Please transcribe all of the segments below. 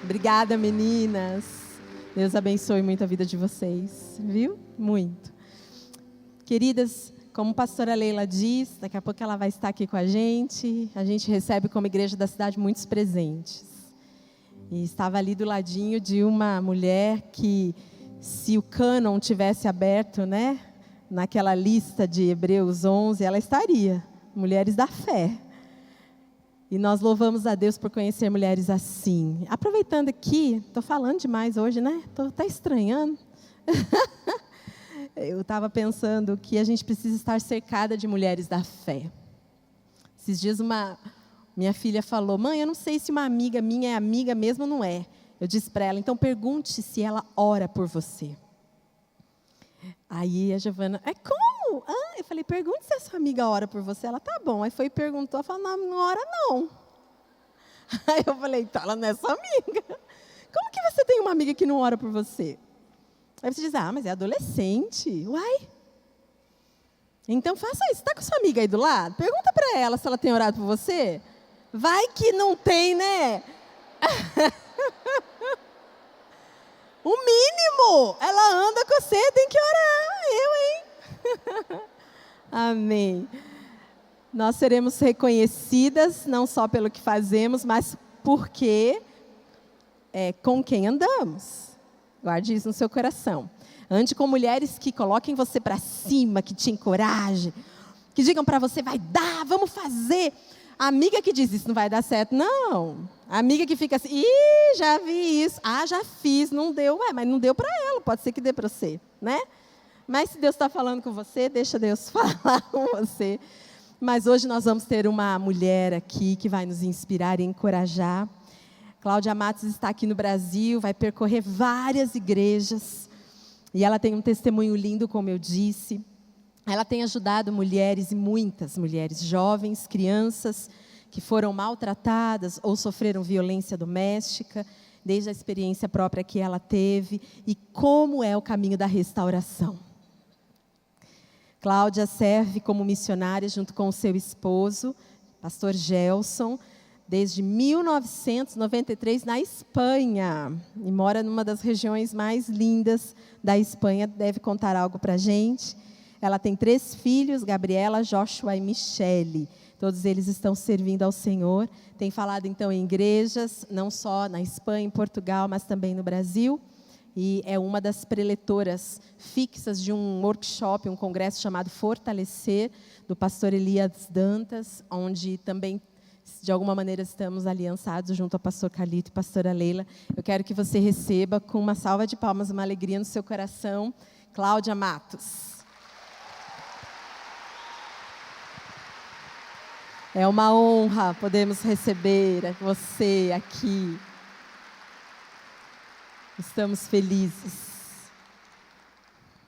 Obrigada, meninas. Deus abençoe muito a vida de vocês, viu? Muito. Queridas, como a pastora Leila diz, daqui a pouco ela vai estar aqui com a gente. A gente recebe como igreja da cidade muitos presentes. E estava ali do ladinho de uma mulher que, se o cânon tivesse aberto, né, naquela lista de Hebreus 11, ela estaria. Mulheres da fé. E nós louvamos a Deus por conhecer mulheres assim. Aproveitando aqui, estou falando demais hoje, né? Estou até estranhando. Eu estava pensando que a gente precisa estar cercada de mulheres da fé. Esses dias minha filha falou: mãe, eu não sei se uma amiga minha é amiga mesmo ou não é. Eu disse para ela: então pergunte se ela ora por você. Aí a Giovana: é como? Eu falei: pergunte se a sua amiga ora por você. Ela: tá bom. Aí foi e perguntou, ela falou: não ora não. Aí eu falei: então ela não é sua amiga. Como que você tem uma amiga que não ora por você? Aí você diz: mas é adolescente. Uai. Então faça isso. Está com sua amiga aí do lado? Pergunta para ela se ela tem orado por você. Vai que não tem, né? O mínimo. Ela anda com você, tem que orar. Eu, hein? Amém. Nós seremos reconhecidas não só pelo que fazemos, mas porque com quem andamos. Guarde isso no seu coração. Ande com mulheres que coloquem você para cima, que te encorajem, que digam para você: vai dar, vamos fazer. A amiga que diz: isso não vai dar certo, não. A amiga que fica assim: já vi isso, já fiz, não deu. Mas não deu para ela, pode ser que dê para você, né? Mas se Deus está falando com você, deixa Deus falar com você. Mas hoje nós vamos ter uma mulher aqui que vai nos inspirar e encorajar. Cláudia Matos está aqui no Brasil, vai percorrer várias igrejas. E ela tem um testemunho lindo, como eu disse. Ela tem ajudado mulheres, e muitas mulheres, jovens, crianças, que foram maltratadas ou sofreram violência doméstica, desde a experiência própria que ela teve, e como é o caminho da restauração. Cláudia serve como missionária junto com o seu esposo, pastor Gelson, desde 1993 na Espanha, e mora numa das regiões mais lindas da Espanha. Deve contar algo para a gente. Ela tem 3 filhos, Gabriela, Joshua e Michele. Todos eles estão servindo ao Senhor. Tem falado então em igrejas, não só na Espanha, em Portugal, mas também no Brasil. E é uma das preletoras fixas de um workshop, um congresso chamado Fortalecer, do pastor Elias Dantas, onde também, de alguma maneira, estamos aliançados junto ao pastor Carlito e pastora Leila. Eu quero que você receba com uma salva de palmas, uma alegria no seu coração, Cláudia Matos. É uma honra podermos receber você aqui. Estamos felizes.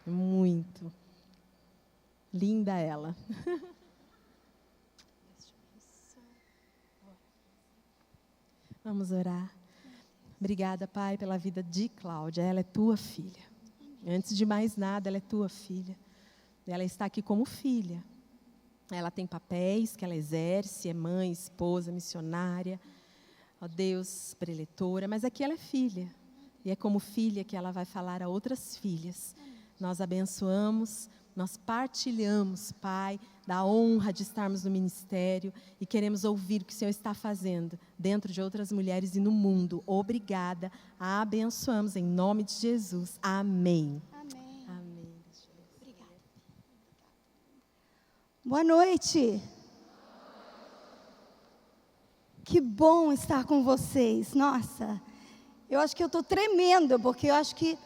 Muito. Linda ela. Vamos orar. Obrigada, Pai, pela vida de Cláudia. Ela é tua filha. Antes de mais nada, ela é tua filha. Ela está aqui como filha. Ela tem papéis que ela exerce, é mãe, esposa, missionária, ó Deus, preletora, mas aqui ela é filha. E é como filha que ela vai falar a outras filhas. Nós abençoamos, nós partilhamos, Pai, da honra de estarmos no ministério e queremos ouvir o que o Senhor está fazendo dentro de outras mulheres e no mundo. Obrigada, abençoamos em nome de Jesus. Amém. Amém. Obrigada. Boa noite. Que bom estar com vocês. Nossa, eu acho que eu estou tremendo, porque eu acho que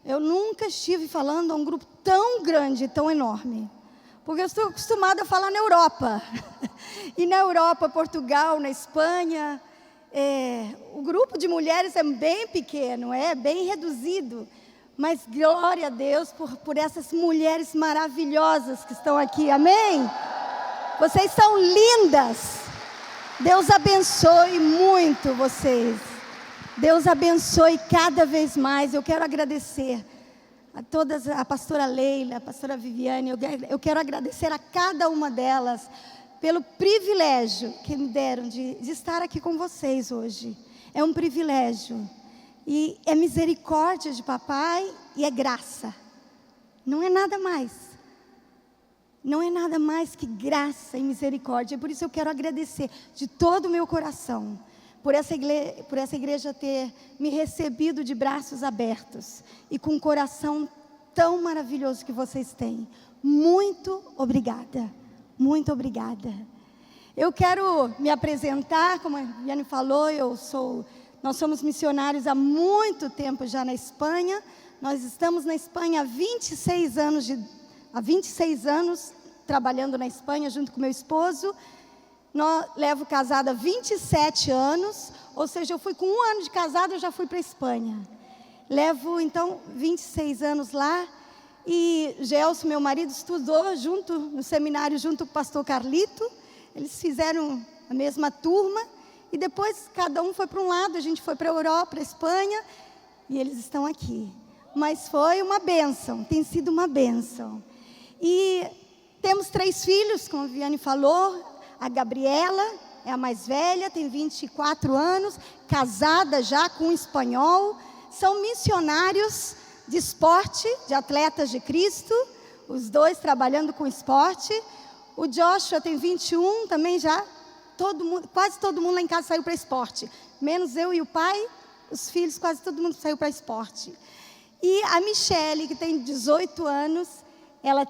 eu nunca estive falando a um grupo tão grande, tão enorme. Porque eu estou acostumada a falar na Europa. E na Europa, Portugal, na Espanha, o grupo de mulheres é bem pequeno, é bem reduzido. Mas glória a Deus por essas mulheres maravilhosas que estão aqui, amém? Vocês são lindas. Deus abençoe muito vocês. Deus abençoe cada vez mais. Eu quero agradecer a todas, a pastora Leila, a pastora Viviane. Eu quero agradecer a cada uma delas pelo privilégio que me deram de estar aqui com vocês hoje. É um privilégio. E é misericórdia de papai e é graça. Não é nada mais. Não é nada mais que graça e misericórdia. Por isso eu quero agradecer de todo o meu coração por essa igreja ter me recebido de braços abertos e com um coração tão maravilhoso que vocês têm. Muito obrigada. Muito obrigada. Eu quero me apresentar, como a Viane falou, nós somos missionários há muito tempo já na Espanha. Nós estamos na Espanha há 26 anos, trabalhando na Espanha junto com meu esposo. Levo casada há 27 anos, ou seja, eu fui com 1 ano de casada, eu já fui para a Espanha. Levo, então, 26 anos lá. E Gelson, meu marido, estudou no seminário junto com o pastor Carlito. Eles fizeram a mesma turma. E depois, cada um foi para um lado, a gente foi para a Europa, para a Espanha. E eles estão aqui. Mas foi uma bênção, tem sido uma bênção. E temos 3 filhos, como a Viane falou. A Gabriela é a mais velha, tem 24 anos, casada já com um espanhol. São missionários de esporte, de atletas de Cristo, os 2 trabalhando com esporte. O Joshua tem 21, também já, quase todo mundo lá em casa saiu para esporte. Menos eu e o pai, os filhos, quase todo mundo saiu para esporte. E a Michele, que tem 18 anos, ela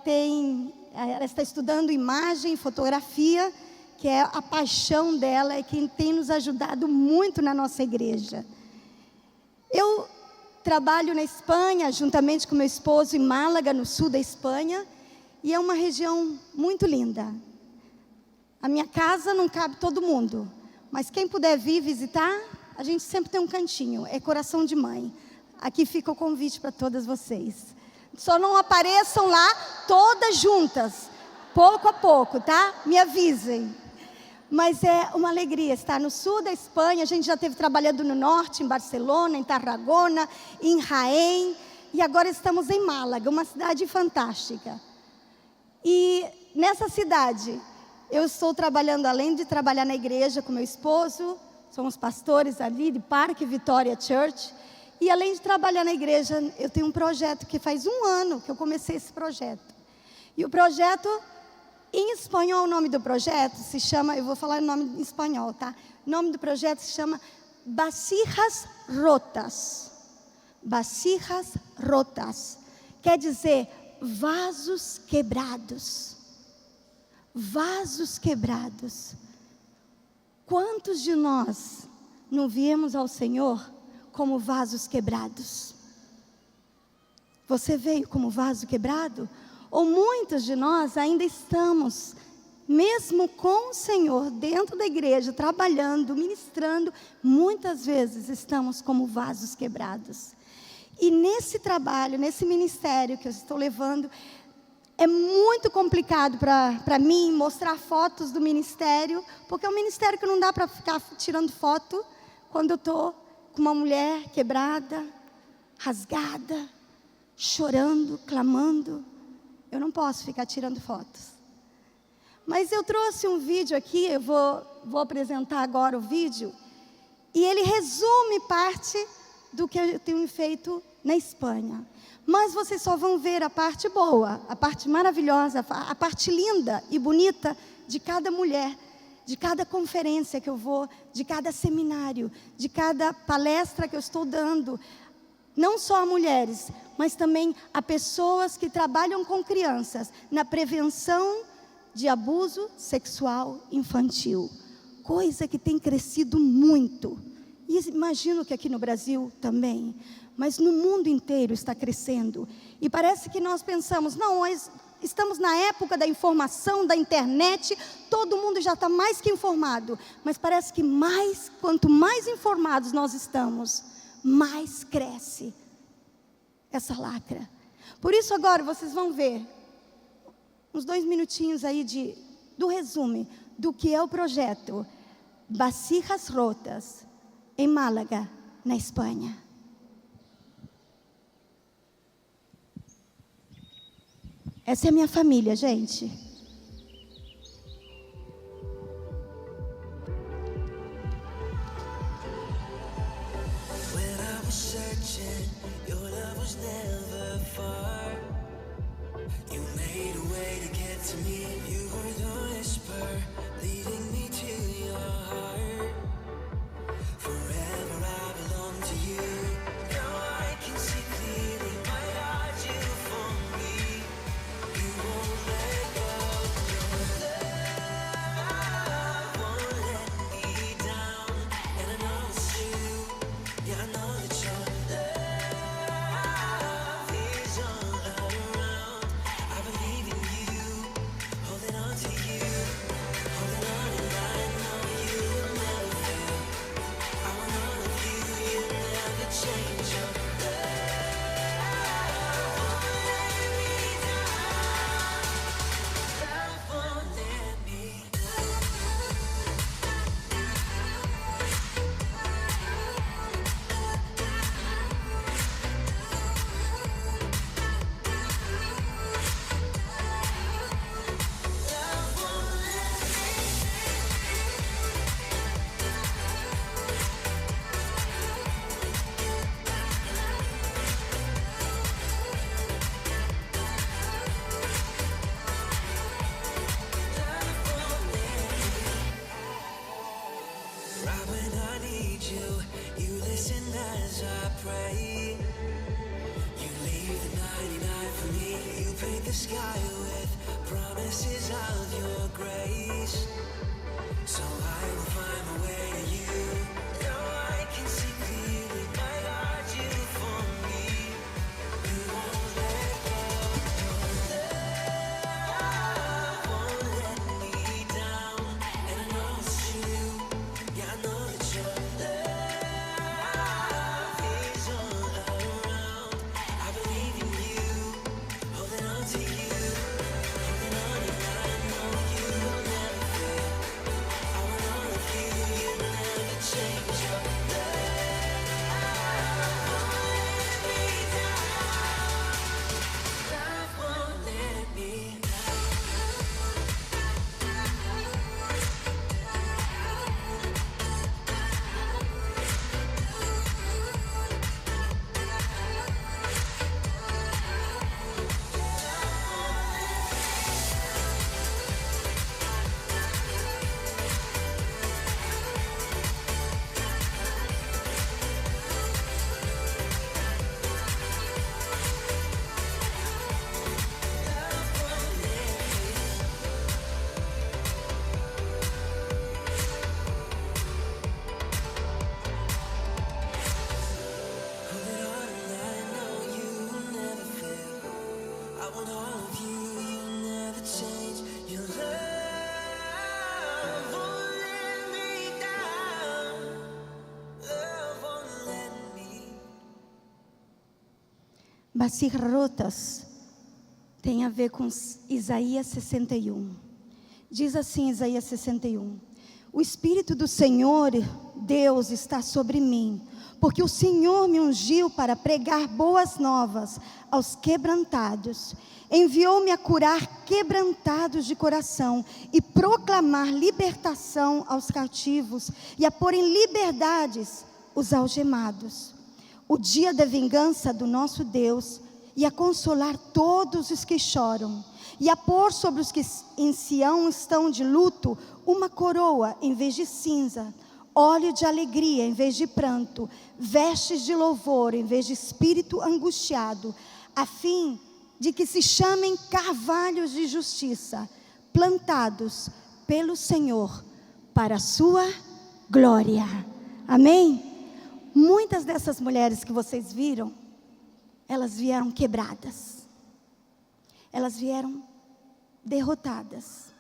está estudando imagem e fotografia, que é a paixão dela, é quem tem nos ajudado muito na nossa igreja. Eu trabalho na Espanha, juntamente com meu esposo, em Málaga, no sul da Espanha, e é uma região muito linda. A minha casa não cabe todo mundo, mas quem puder vir visitar, a gente sempre tem um cantinho, é coração de mãe. Aqui fica o convite para todas vocês. Só não apareçam lá todas juntas, pouco a pouco, tá? Me avisem. Mas é uma alegria estar no sul da Espanha. A gente já esteve trabalhando no norte, em Barcelona, em Tarragona, em Jaén. E agora estamos em Málaga, uma cidade fantástica. E nessa cidade, eu estou trabalhando, além de trabalhar na igreja com meu esposo, somos pastores ali de Parque Vitória Church. E além de trabalhar na igreja, eu tenho um projeto que faz 1 ano que eu comecei esse projeto. E o projeto... Em espanhol, o nome do projeto se chama, eu vou falar o nome em espanhol, tá? O nome do projeto se chama Vasijas Rotas. Vasijas Rotas. Quer dizer, vasos quebrados. Vasos quebrados. Quantos de nós não viemos ao Senhor como vasos quebrados? Você veio como vaso quebrado? Ou muitos de nós ainda estamos, mesmo com o Senhor, dentro da igreja, trabalhando, ministrando, muitas vezes estamos como vasos quebrados. E nesse trabalho, nesse ministério que eu estou levando, é muito complicado para mim mostrar fotos do ministério, porque é um ministério que não dá para ficar tirando foto quando eu estou com uma mulher quebrada, rasgada, chorando, clamando. Eu não posso ficar tirando fotos. Mas eu trouxe um vídeo aqui, eu vou apresentar agora o vídeo. E ele resume parte do que eu tenho feito na Espanha. Mas vocês só vão ver a parte boa, a parte maravilhosa, a parte linda e bonita de cada mulher, de cada conferência que eu vou, de cada seminário, de cada palestra que eu estou dando. Não só a mulheres, mas também a pessoas que trabalham com crianças na prevenção de abuso sexual infantil. Coisa que tem crescido muito. E imagino que aqui no Brasil também. Mas no mundo inteiro está crescendo. E parece que nós pensamos, não, estamos na época da informação, da internet, todo mundo já está mais que informado. Mas parece que quanto mais informados nós estamos, mais cresce essa lacra. Por isso agora vocês vão ver uns 2 minutinhos aí do resumo do que é o projeto Vasijas Rotas em Málaga, na Espanha. Essa é a minha família, gente. was never far. You made a way to get to me. You were the whisper leading me to your heart. Forever I belong to you. Now I can see clearly my God, you for me. You won't let go. Your love won't let me down. And I know it's true. Yeah, I know that your love is all around. I believe in you, holding on to you, holding on, and I know you will never fail. I want all of you, you never change. Your love won't let me right when I need you. You listen as I pray. You leave the 99 for me. You paint the sky with promises of your grace. So I will find my way to you. Now I can see clearly, my God, you for me. You won't let go. Your love won't let me down. And I know it's true. Yeah, I know that your love is all around. I believe in you, holding on to you, holding on, and I know you will never fail. I want all of you, you never change. Your love won't let me down. Holding on, and I know you will never fail. I want all of you, you never change. Your love won't let me down. Love won't let me. Basirrotas tem a ver com Isaías 61. Diz assim Isaías 61: O Espírito do Senhor, Deus, está sobre mim, porque o Senhor me ungiu para pregar boas novas aos quebrantados. Enviou-me a curar quebrantados de coração e proclamar libertação aos cativos e a pôr em liberdades os algemados. O dia da vingança do nosso Deus e a consolar todos os que choram e a pôr sobre os que em Sião estão de luto uma coroa em vez de cinza, óleo de alegria em vez de pranto, vestes de louvor em vez de espírito angustiado, a fim de que se chamem carvalhos de justiça, plantados pelo Senhor para a sua glória. Amém? Muitas dessas mulheres que vocês viram, elas vieram quebradas, elas vieram derrotadas,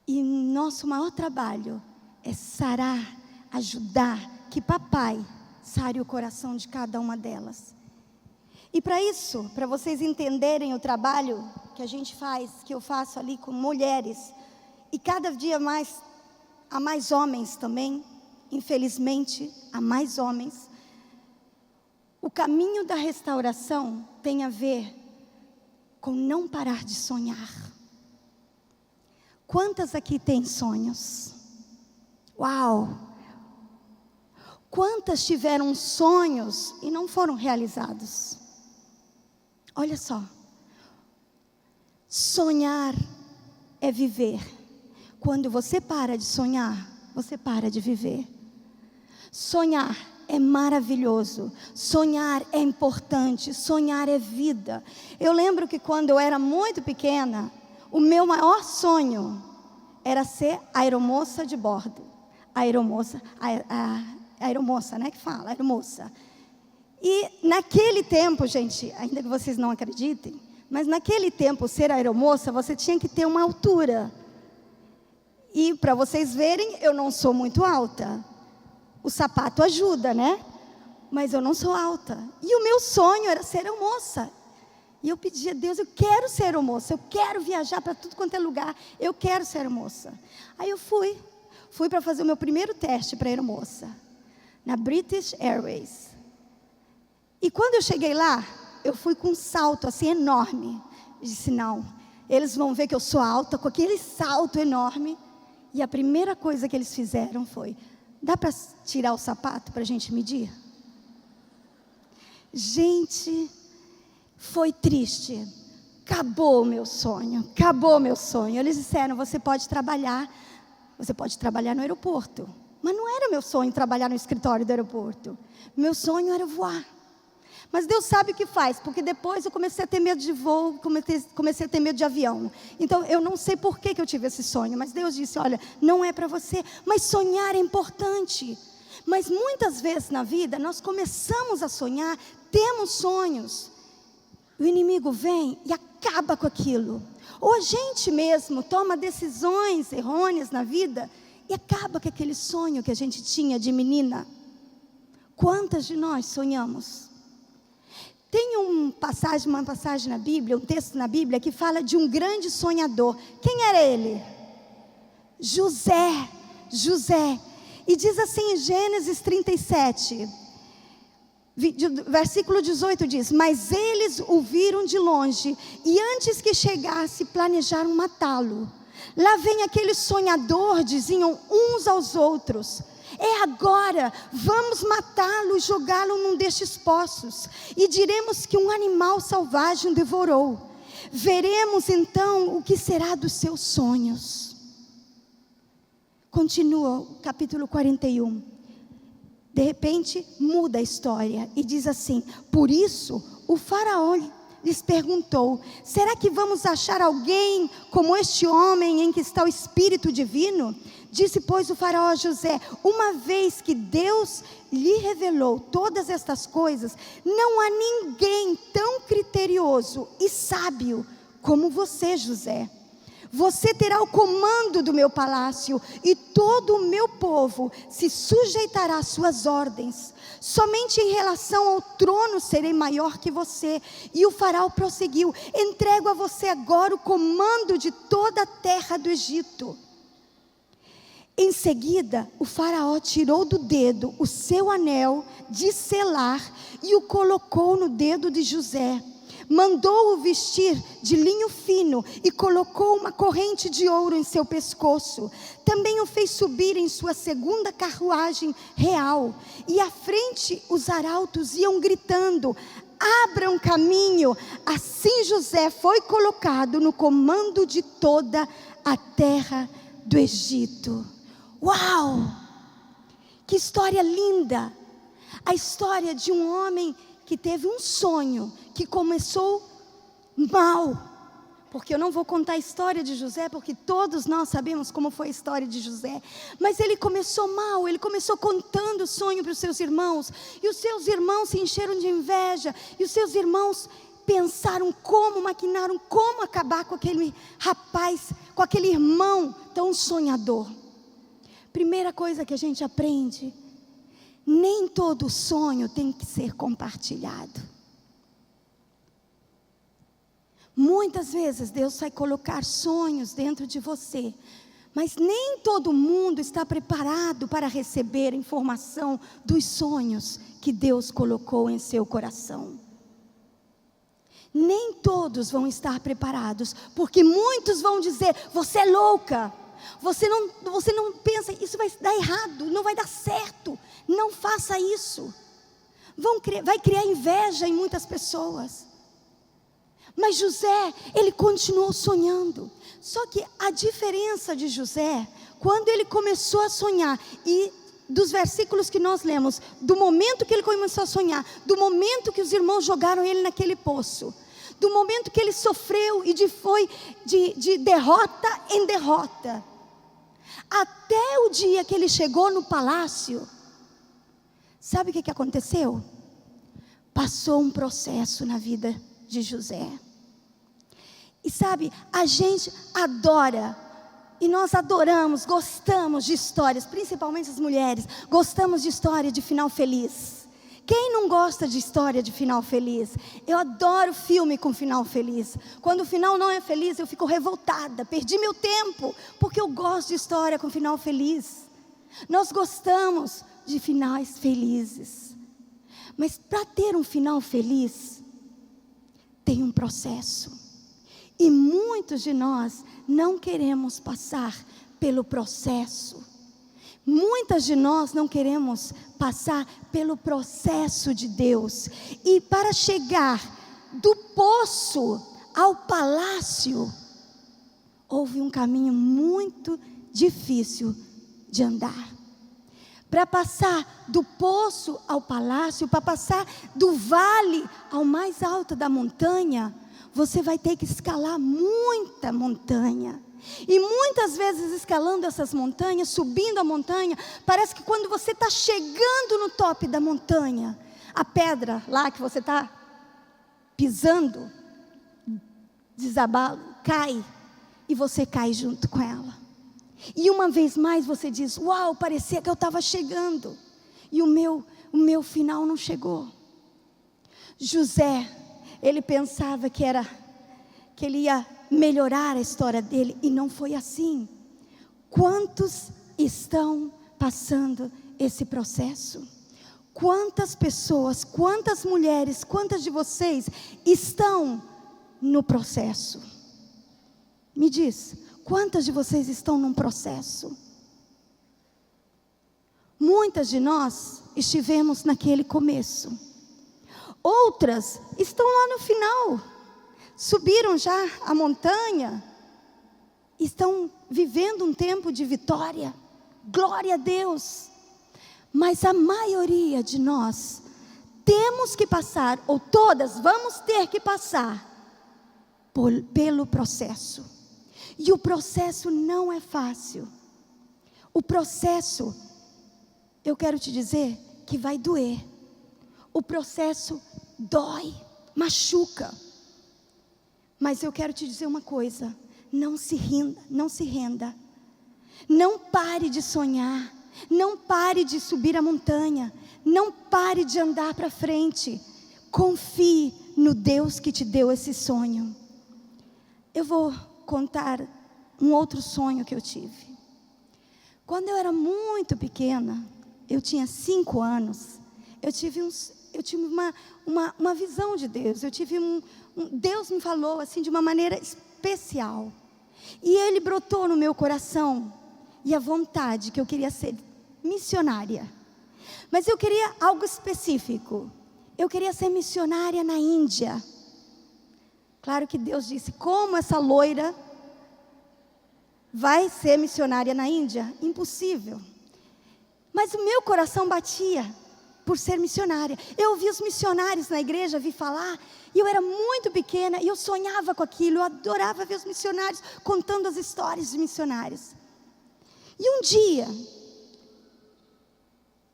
e nosso maior trabalho é sarar, ajudar, que papai sare o coração de cada uma delas. E para isso, para vocês entenderem o trabalho que a gente faz, que eu faço ali com mulheres, e cada dia mais, há mais homens também, infelizmente, há mais homens. O caminho da restauração tem a ver com não parar de sonhar. Quantas aqui têm sonhos? Uau! Quantas tiveram sonhos e não foram realizados? Olha só. Sonhar é viver. Quando você para de sonhar, você para de viver. Sonhar é maravilhoso. Sonhar é importante. Sonhar é vida. Eu lembro que quando eu era muito pequena, o meu maior sonho era ser aeromoça de bordo. Aeromoça, né, que fala, aeromoça. E naquele tempo, gente, ainda que vocês não acreditem, mas naquele tempo, ser aeromoça, você tinha que ter uma altura. E para vocês verem, eu não sou muito alta. O sapato ajuda, né? Mas eu não sou alta. E o meu sonho era ser aeromoça. E eu pedi a Deus, eu quero ser aeromoça, eu quero viajar para tudo quanto é lugar, eu quero ser aeromoça. Aí eu fui para fazer o meu primeiro teste para aeromoça, na British Airways. E quando eu cheguei lá, eu fui com um salto assim enorme. Eu disse, não, eles vão ver que eu sou alta, com aquele salto enorme. E a primeira coisa que eles fizeram foi, dá para tirar o sapato para a gente medir? Gente, foi triste. Acabou o meu sonho, acabou o meu sonho. Eles disseram, você pode trabalhar no aeroporto. Mas não era meu sonho trabalhar no escritório do aeroporto. Meu sonho era voar. Mas Deus sabe o que faz, porque depois eu comecei a ter medo de voo, comecei a ter medo de avião. Então eu não sei por que eu tive esse sonho, mas Deus disse, olha, não é para você, mas sonhar é importante. Mas muitas vezes na vida nós começamos a sonhar, temos sonhos, o inimigo vem e acaba com aquilo. Ou a gente mesmo toma decisões errôneas na vida e acaba com aquele sonho que a gente tinha de menina. Quantas de nós sonhamos? Tem uma passagem na Bíblia, um texto na Bíblia que fala de um grande sonhador. Quem era ele? José. E diz assim em Gênesis 37, versículo 18 diz, mas eles o viram de longe e antes que chegasse planejaram matá-lo. Lá vem aquele sonhador, diziam uns aos outros, é agora, vamos matá-lo e jogá-lo num destes poços, e diremos que um animal selvagem o devorou. Veremos então o que será dos seus sonhos. Continua o capítulo 41. De repente muda a história e diz assim, por isso o faraó lhes perguntou, será que vamos achar alguém como este homem em que está o Espírito Divino? Disse, pois, o faraó a José, uma vez que Deus lhe revelou todas estas coisas, não há ninguém tão criterioso e sábio como você, José. Você terá o comando do meu palácio e todo o meu povo se sujeitará às suas ordens. Somente em relação ao trono serei maior que você. E o faraó prosseguiu, entrego a você agora o comando de toda a terra do Egito. Em seguida, o faraó tirou do dedo o seu anel de selar e o colocou no dedo de José. Mandou-o vestir de linho fino e colocou uma corrente de ouro em seu pescoço. Também o fez subir em sua segunda carruagem real. E à frente os arautos iam gritando, abram caminho. Assim José foi colocado no comando de toda a terra do Egito. Uau! Que história linda! A história de um homem que teve um sonho, que começou mal. Porque eu não vou contar a história de José, porque todos nós sabemos como foi a história de José. Mas ele começou mal, ele começou contando o sonho para os seus irmãos. E os seus irmãos se encheram de inveja. E os seus irmãos maquinaram como acabar com aquele rapaz, com aquele irmão tão sonhador. Primeira coisa que a gente aprende, nem todo sonho tem que ser compartilhado. Muitas vezes Deus vai colocar sonhos dentro de você, mas nem todo mundo está preparado para receber a informação dos sonhos que Deus colocou em seu coração. Nem todos vão estar preparados, porque muitos vão dizer, você é louca. Você não pensa, isso vai dar errado, não vai dar certo, não faça isso. Vai criar inveja em muitas pessoas. Mas José, ele continuou sonhando. Só que a diferença de José, quando ele começou a sonhar, e dos versículos que nós lemos, do momento que ele começou a sonhar, do momento que os irmãos jogaram ele naquele poço, do momento que ele sofreu e foi de derrota em derrota, até o dia que ele chegou no palácio, sabe o que aconteceu? Passou um processo na vida de José. E sabe, a gente adora, e nós adoramos, gostamos de histórias, principalmente as mulheres, gostamos de história de final feliz. Quem não gosta de história de final feliz? Eu adoro filme com final feliz. Quando o final não é feliz, eu fico revoltada, perdi meu tempo, porque eu gosto de história com final feliz. Nós gostamos de finais felizes. Mas para ter um final feliz, tem um processo. E muitos de nós não queremos passar pelo processo. Muitas de nós não queremos passar pelo processo de Deus. E para chegar do poço ao palácio, houve um caminho muito difícil de andar. Para passar do poço ao palácio, para passar do vale ao mais alto da montanha, você vai ter que escalar muita montanha. E muitas vezes escalando essas montanhas, subindo a montanha, parece que quando você está chegando no tope da montanha, a pedra lá que você está pisando, desabala, cai, e você cai junto com ela. E uma vez mais você diz, uau, parecia que eu estava chegando, e o meu final não chegou. José, ele pensava que ele ia melhorar a história dele, e não foi assim. Quantos estão passando esse processo? Quantas pessoas, quantas mulheres, quantas de vocês estão no processo? Me diz, quantas de vocês estão num processo? Muitas de nós estivemos naquele começo. Outras estão lá no final, subiram já a montanha, estão vivendo um tempo de vitória, glória a Deus. Mas a maioria de nós temos que passar, ou todas vamos ter que passar pelo processo. E o processo não é fácil. O processo, eu quero te dizer que vai doer. O processo dói, machuca. Mas eu quero te dizer uma coisa, não se renda, não se renda. Não pare de sonhar, não pare de subir a montanha, não pare de andar para frente. Confie no Deus que te deu esse sonho. Eu vou contar um outro sonho que eu tive. Quando eu era muito pequena, eu tinha 5 anos, eu tive uma visão de Deus. Deus me falou assim de uma maneira especial. E Ele brotou no meu coração, e a vontade que eu queria ser missionária. Mas eu queria algo específico. Eu queria ser missionária na Índia. Claro que Deus disse, como essa loira vai ser missionária na Índia? Impossível. Mas o meu coração batia por ser missionária. Eu ouvi os missionários na igreja, vi falar, e eu era muito pequena, e eu sonhava com aquilo, eu adorava ver os missionários contando as histórias de missionários. E um dia,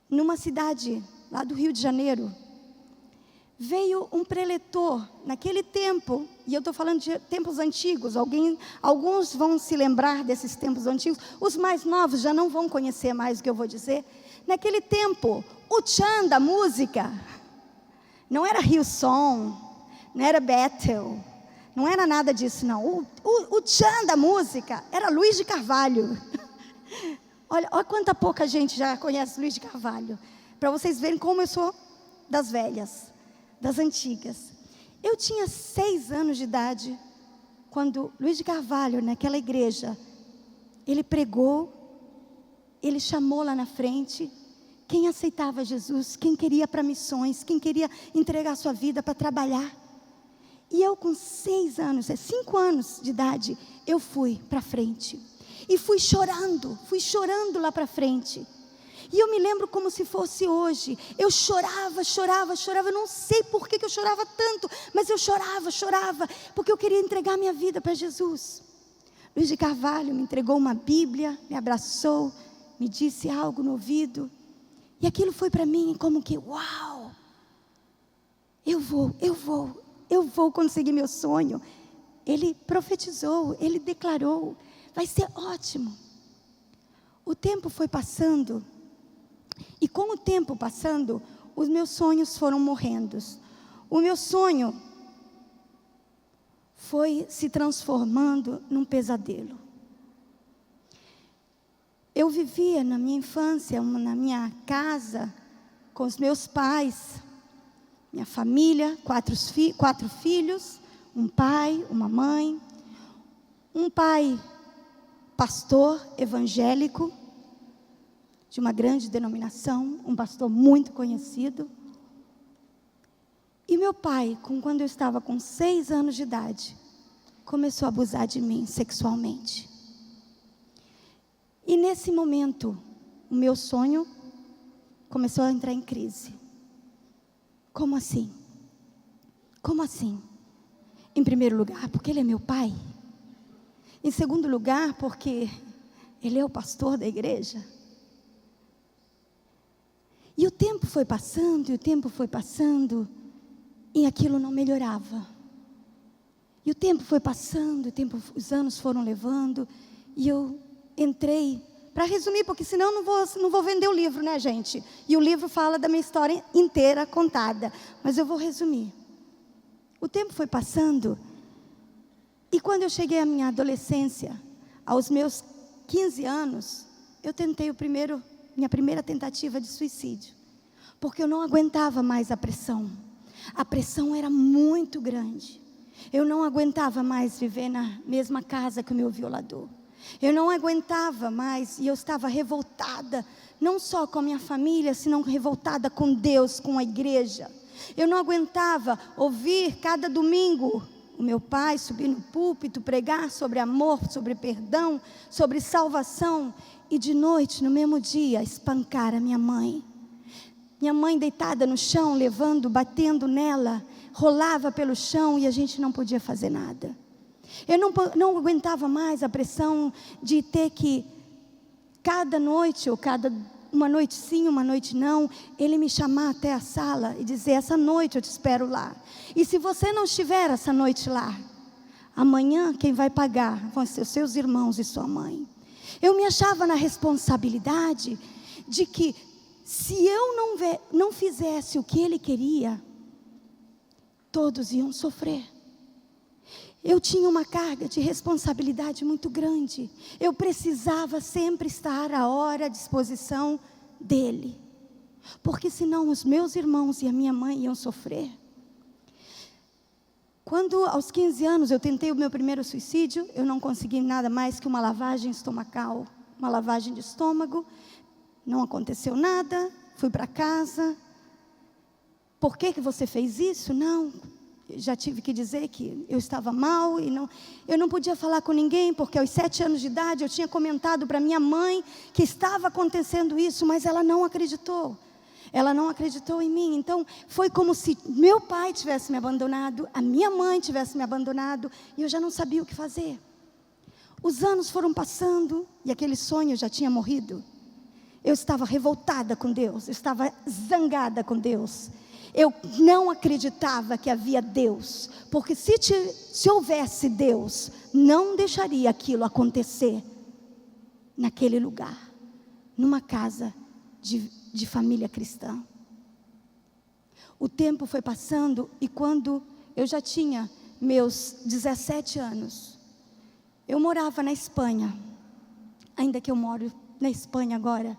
numa cidade lá do Rio de Janeiro, veio um preletor, naquele tempo, e eu estou falando de tempos antigos, alguns vão se lembrar desses tempos antigos, os mais novos já não vão conhecer mais o que eu vou dizer. Naquele tempo, o tchan da música, não era Hillsong, não era Bethel, não era nada disso não, o tchan da música era Luiz de Carvalho. Olha quanta pouca gente já conhece Luiz de Carvalho, para vocês verem como eu sou das velhas, das antigas. Eu tinha 6 anos de idade, quando Luiz de Carvalho, naquela igreja, ele pregou, ele chamou lá na frente, quem aceitava Jesus, quem queria para missões, quem queria entregar sua vida para trabalhar. E eu com 5 anos de idade, eu fui para frente. E fui chorando lá para frente. E eu me lembro como se fosse hoje. Eu chorava. Eu não sei por que eu chorava tanto, mas eu chorava, porque eu queria entregar minha vida para Jesus. Luiz de Carvalho me entregou uma Bíblia, me abraçou, me disse algo no ouvido. E aquilo foi para mim como que, uau! Eu vou conseguir meu sonho. Ele profetizou, ele declarou, vai ser ótimo. O tempo foi passando, e com o tempo passando, os meus sonhos foram morrendo. O meu sonho foi se transformando num pesadelo. Eu vivia na minha infância, na minha casa, com os meus pais, minha família, 4 filhos, um pai, uma mãe, um pai pastor evangélico, de uma grande denominação, um pastor muito conhecido. E meu pai, quando eu estava com 6 anos de idade, começou a abusar de mim sexualmente. E nesse momento, o meu sonho começou a entrar em crise. Como assim? Como assim? Em primeiro lugar, porque ele é meu pai. Em segundo lugar, porque ele é o pastor da igreja. E o tempo foi passando, e aquilo não melhorava. E o tempo foi passando, os anos foram levando, e eu entrei, para resumir, porque senão não vou vender o livro, né, gente? E o livro fala da minha história inteira contada, mas eu vou resumir. O tempo foi passando, e quando eu cheguei à minha adolescência, aos meus 15 anos, eu tentei minha primeira tentativa de suicídio, porque eu não aguentava mais a pressão. A pressão era muito grande. Eu não aguentava mais viver na mesma casa que o meu violador. Eu não aguentava mais, e eu estava revoltada, não só com a minha família, senão revoltada com Deus, com a igreja. Eu não aguentava ouvir cada domingo o meu pai subir no púlpito, pregar sobre amor, sobre perdão, sobre salvação, e de noite, no mesmo dia, espancar a minha mãe. Minha mãe deitada no chão, batendo nela, rolava pelo chão e a gente não podia fazer nada. Eu não aguentava mais a pressão de ter que, cada noite, ou uma noite sim, uma noite não, ele me chamar até a sala e dizer: essa noite eu te espero lá. E se você não estiver essa noite lá, amanhã quem vai pagar vão ser os seus irmãos e sua mãe. Eu me achava na responsabilidade de que, se eu não fizesse o que ele queria, todos iam sofrer. Eu tinha uma carga de responsabilidade muito grande. Eu precisava sempre estar à hora à disposição dele, porque senão os meus irmãos e a minha mãe iam sofrer. Quando aos 15 anos eu tentei o meu primeiro suicídio, eu não consegui nada mais que uma lavagem estomacal, uma lavagem de estômago. Não aconteceu nada, fui para casa. Por que você fez isso? Não, já tive que dizer que eu estava mal, e eu não podia falar com ninguém, porque aos 7 anos de idade eu tinha comentado para minha mãe que estava acontecendo isso, mas ela não acreditou. Ela não acreditou em mim. Então foi como se meu pai tivesse me abandonado, a minha mãe tivesse me abandonado, e eu já não sabia o que fazer. Os anos foram passando, e aquele sonho já tinha morrido. Eu estava revoltada com Deus, eu estava zangada com Deus. Eu não acreditava que havia Deus, porque se houvesse Deus, não deixaria aquilo acontecer naquele lugar, numa casa de família cristã. O tempo foi passando, e quando eu já tinha meus 17 anos, eu morava na Espanha. Ainda que eu moro na Espanha agora,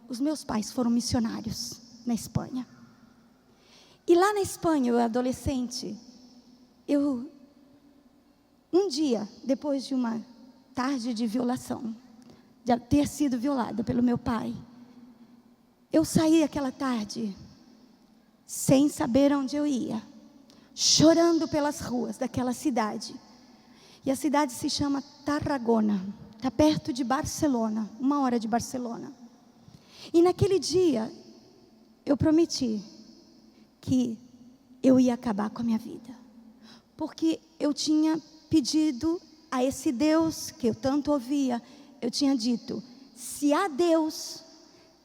os meus pais foram missionários na Espanha. E lá na Espanha, eu adolescente, um dia, depois de uma tarde de violação, de ter sido violada pelo meu pai, eu saí aquela tarde, sem saber onde eu ia, chorando pelas ruas daquela cidade. E a cidade se chama Tarragona, está perto de Barcelona, 1 hora de Barcelona. E naquele dia, eu prometi que eu ia acabar com a minha vida. Porque eu tinha pedido a esse Deus que eu tanto ouvia, eu tinha dito: se há Deus,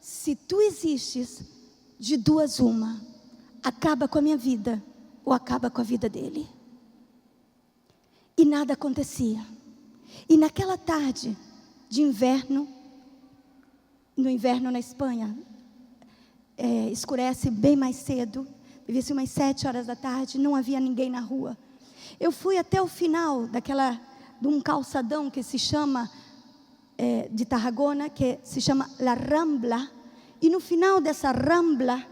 se tu existes, de duas uma, acaba com a minha vida ou acaba com a vida dele. E nada acontecia. E naquela tarde de inverno, no inverno na Espanha, escurece bem mais cedo, devia ser umas 7 horas da tarde, não havia ninguém na rua. Eu fui até o final de um calçadão que se chama, de Tarragona, que se chama La Rambla, e no final dessa Rambla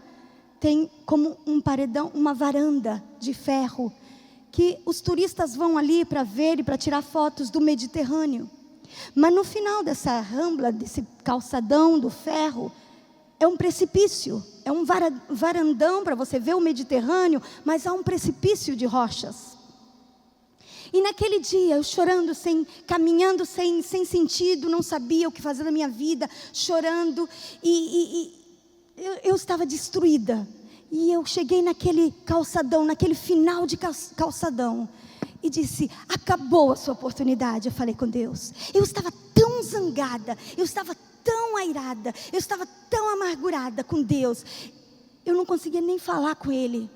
tem como um paredão, uma varanda de ferro, que os turistas vão ali para ver e para tirar fotos do Mediterrâneo. Mas no final dessa Rambla, desse calçadão do ferro, é um precipício, é um varandão para você ver o Mediterrâneo, mas há um precipício de rochas. E naquele dia, eu chorando, caminhando sem sentido, não sabia o que fazer da minha vida, chorando, e eu estava destruída. E eu cheguei naquele calçadão, naquele final de calçadão, e disse: acabou a sua oportunidade. Eu falei com Deus. Eu estava tão zangada, eu estava tão airada, eu estava tão amargurada com Deus, eu não conseguia nem falar com Ele.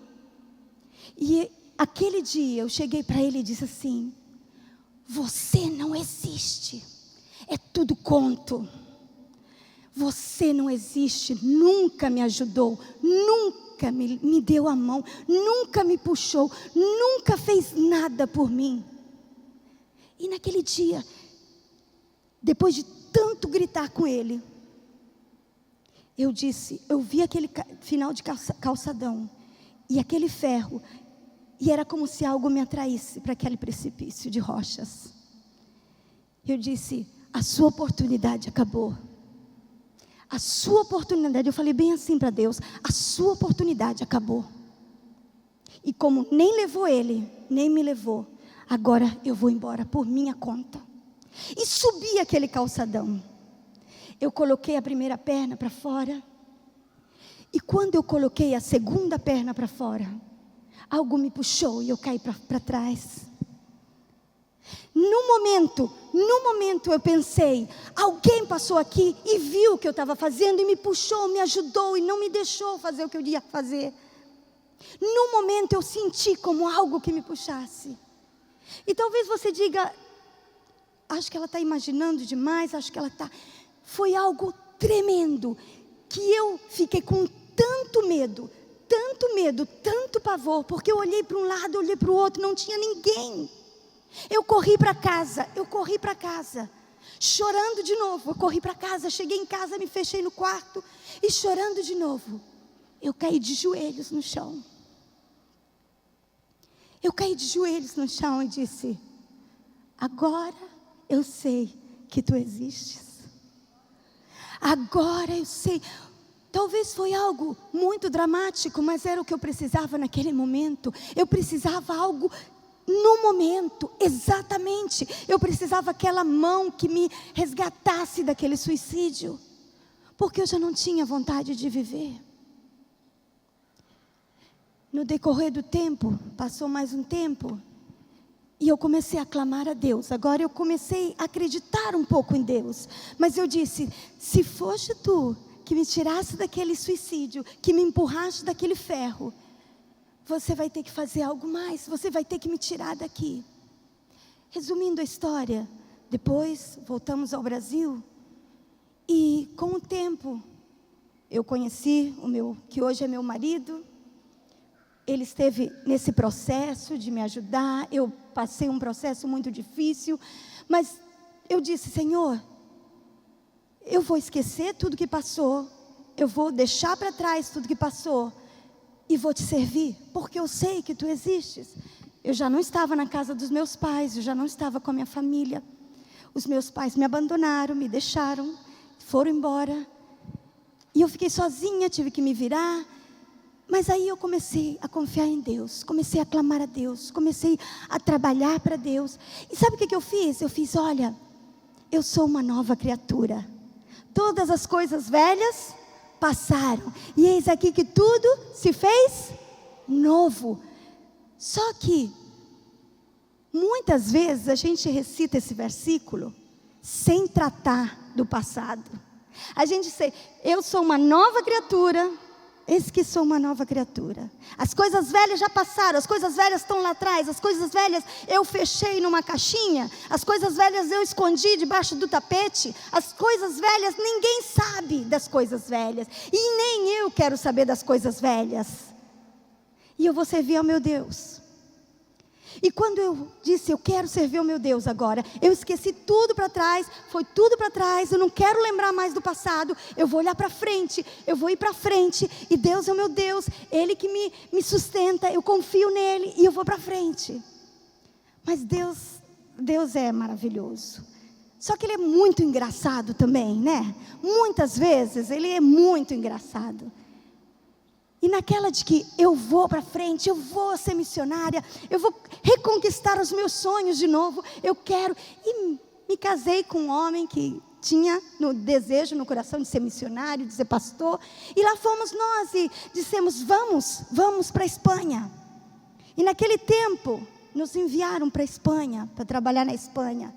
E aquele dia eu cheguei para Ele e disse assim: você não existe, é tudo conto. Você não existe, nunca me ajudou, nunca me deu a mão, nunca me puxou, nunca fez nada por mim. E naquele dia, depois de tanto gritar com Ele, eu vi aquele final de calçadão, e aquele ferro, e era como se algo me atraísse para aquele precipício de rochas. Eu disse: a sua oportunidade acabou. A sua oportunidade, eu falei bem assim para Deus: a sua oportunidade acabou. E como nem levou Ele, nem me levou, agora eu vou embora por minha conta. E subi aquele calçadão. Eu coloquei a primeira perna para fora. E quando eu coloquei a segunda perna para fora, algo me puxou e eu caí para trás. No momento eu pensei: alguém passou aqui e viu o que eu estava fazendo e me puxou, me ajudou e não me deixou fazer o que eu ia fazer. No momento eu senti como algo que me puxasse. E talvez você diga: acho que ela está imaginando demais, Foi algo tremendo, que eu fiquei com tanto medo, tanto pavor, porque eu olhei para um lado, olhei para o outro, não tinha ninguém. Eu corri para casa, chorando de novo. Eu corri para casa, cheguei em casa, me fechei no quarto e chorando de novo. Eu caí de joelhos no chão. E disse: agora eu sei que tu existes. Agora eu sei. Talvez foi algo muito dramático, mas era o que eu precisava naquele momento. Eu precisava algo no momento, exatamente. Eu precisava aquela mão que me resgatasse daquele suicídio, porque eu já não tinha vontade de viver. No decorrer do tempo, passou mais um tempo, e eu comecei a clamar a Deus. Agora eu comecei a acreditar um pouco em Deus, mas eu disse: se fosse tu que me tirasse daquele suicídio, que me empurrasse daquele ferro, você vai ter que fazer algo mais, você vai ter que me tirar daqui. Resumindo a história, depois voltamos ao Brasil, e com o tempo, eu conheci que hoje é meu marido. Ele esteve nesse processo de me ajudar, eu passei um processo muito difícil, mas eu disse: Senhor, eu vou esquecer tudo que passou, eu vou deixar para trás tudo que passou, e vou te servir, porque eu sei que tu existes. Eu já não estava na casa dos meus pais, eu já não estava com a minha família. Os meus pais me abandonaram, me deixaram, foram embora. E eu fiquei sozinha, tive que me virar. Mas aí eu comecei a confiar em Deus, comecei a clamar a Deus, comecei a trabalhar para Deus. E sabe o que eu fiz? Eu fiz, olha, eu sou uma nova criatura. Todas as coisas velhas passaram, e eis aqui que tudo se fez novo. Só que muitas vezes a gente recita esse versículo sem tratar do passado. A gente diz, eu sou uma nova criatura, eis que sou uma nova criatura. As coisas velhas já passaram, as coisas velhas estão lá atrás, as coisas velhas eu fechei numa caixinha, as coisas velhas eu escondi debaixo do tapete, as coisas velhas, ninguém sabe das coisas velhas, e nem eu quero saber das coisas velhas, e eu vou servir ao meu Deus. E quando eu disse, eu quero servir ao meu Deus agora, eu esqueci tudo para trás, foi tudo para trás, eu não quero lembrar mais do passado, eu vou olhar para frente, eu vou ir para frente, e Deus é o meu Deus, Ele que me sustenta, eu confio nele, e eu vou para frente. Mas Deus é maravilhoso, só que Ele é muito engraçado também, né? Muitas vezes Ele é muito engraçado. E naquela de que eu vou para frente, eu vou ser missionária, eu vou reconquistar os meus sonhos de novo, eu quero. E me casei com um homem que tinha no desejo, no coração de ser missionário, de ser pastor. E lá fomos nós e dissemos, vamos para a Espanha. E naquele tempo, nos enviaram para a Espanha, para trabalhar na Espanha.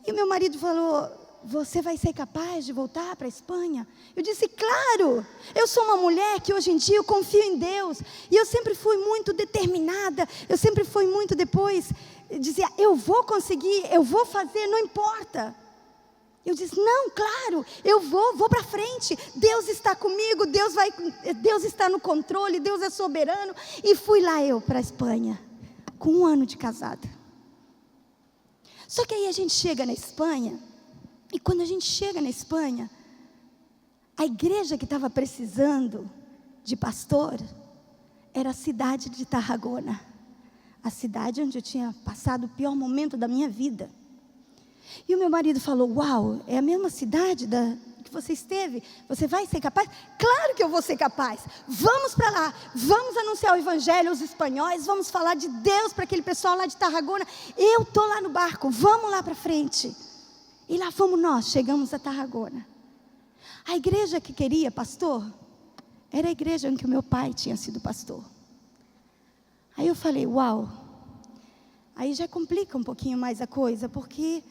E o meu marido falou, você vai ser capaz de voltar para a Espanha? Eu disse, claro, eu sou uma mulher que hoje em dia eu confio em Deus, e eu sempre fui muito determinada, eu sempre fui muito depois, dizia, eu vou conseguir, eu vou fazer, não importa. Eu disse, não, claro, eu vou para frente, Deus está comigo, Deus está no controle, Deus é soberano, e fui lá eu para a Espanha, com 1 ano de casada. Só que aí a gente chega na Espanha, e quando a gente chega na Espanha, a igreja que estava precisando de pastor era a cidade de Tarragona, a cidade onde eu tinha passado o pior momento da minha vida. E o meu marido falou, uau, é a mesma cidade que você esteve, você vai ser capaz? Claro que eu vou ser capaz, vamos para lá, vamos anunciar o evangelho aos espanhóis, vamos falar de Deus para aquele pessoal lá de Tarragona, eu estou lá no barco, vamos lá para frente. E lá fomos nós, chegamos a Tarragona. A igreja que queria pastor, era a igreja em que o meu pai tinha sido pastor. Aí eu falei, uau, aí já complica um pouquinho mais a coisa, porque